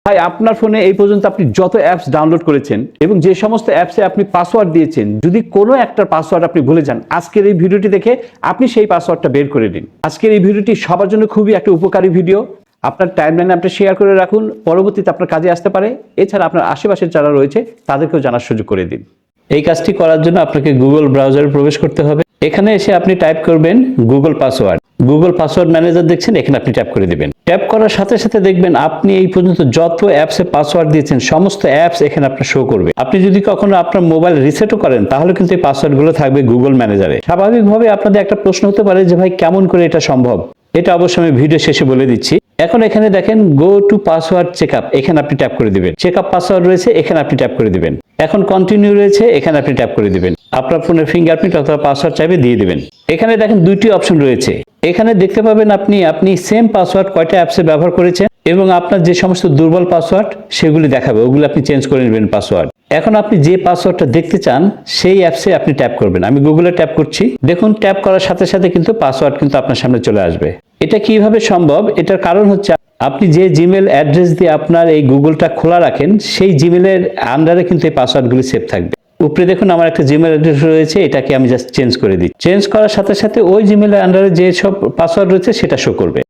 ভাই আপনার ফোনে এই পর্যন্ত আপনি যত অ্যাপস ডাউনলোড করেছেন এবং যে সমস্ত অ্যাপসে আপনি পাসওয়ার্ড দিয়েছেন, যদি কোনো একটা পাসওয়ার্ড আপনি ভুলে যান, আজকের এই ভিডিওটি দেখে আপনি সেই পাসওয়ার্ডটা বের করে দিন। আজকের এই ভিডিওটি সবার জন্য খুবই একটা উপকারী ভিডিও। আপনার টাইমলাইনে আপনি শেয়ার করে রাখুন, পরবর্তীতে আপনার কাজে আসতে পারে। এছাড়া আপনার আশেপাশে যারা রয়েছে তাদেরকেও জানার সুযোগ করে দিন। এই কাজটি করার জন্য আপনাকে গুগল ব্রাউজারে প্রবেশ করতে হবে। এখানে এসে আপনি টাইপ করবেন Google password. Google password manager দেখছেন, এখানে আপনি ট্যাপ করে দিবেন। ট্যাপ করার সাথে সাথে দেখবেন আপনি এই পর্যন্ত যত অ্যাপসে পাসওয়ার্ড দিয়েছেন সমস্ত অ্যাপস এখানে আপনার শো করবে। আপনি যদি কখনো আপনার মোবাইল রিসেটও করেন তাহলে কিন্তু এই পাসওয়ার্ডগুলো থাকবে গুগল ম্যানেজারে। স্বাভাবিকভাবে আপনাদের একটা প্রশ্ন হতে পারে যে ভাই কেমন করে এটা সম্ভব? এটা অবশ্যই আমি ভিডিও শেষে বলে দিচ্ছি। এখন এখানে দেখেন গো টু পাসওয়ার্ড চেকআপ, এখানে আপনি ট্যাপ করে দিবেন। চেকআপ পাসওয়ার্ড রয়েছে, এখানে আপনি ট্যাপ করে দিবেন। এখন কন্টিনিউ রয়েছে, এখানে আপনি ট্যাপ করে দিবেন। আপনার ফোনের ফিঙ্গারপ্রিন্ট অথবা পাসওয়ার্ড চাইবে দিয়ে দিবেন। এখানে দেখেন দুইটি অপশন রয়েছে। এখানে দেখতে পাবেন আপনি সেম পাসওয়ার্ড কয়টা অ্যাপসে ব্যবহার করেছেন এবং আপনার যে সমস্ত দুর্বল পাসওয়ার্ড সেগুলি দেখাবে, ওগুলো আপনি চেঞ্জ করে নেবেন পাসওয়ার্ড। এখন আপনি যে পাসওয়ার্ডটা দেখতে চান সেই অ্যাপসে আপনি ট্যাপ করবেন। আমি গুগলে ট্যাপ করছি। দেখুন ট্যাপ করার সাথে সাথে কিন্তু পাসওয়ার্ড কিন্তু আপনার সামনে চলে আসবে। এটা কিভাবে সম্ভব? এটার কারণ হচ্ছে আপনি যে জিমেল অ্যাড্রেস দিয়ে আপনার এই গুগলটা খোলা রাখেন সেই জিমেলের আন্ডারে কিন্তু এই পাসওয়ার্ডগুলি সেভ থাকবে। উপরে দেখুন আমার একটা জিমেল অ্যাড্রেস রয়েছে, এটাকে আমি জাস্ট চেঞ্জ করে দিই। চেঞ্জ করার সাথে সাথে ওই জিমেলের আন্ডারে যে সব পাসওয়ার্ড রয়েছে সেটা শো করবে।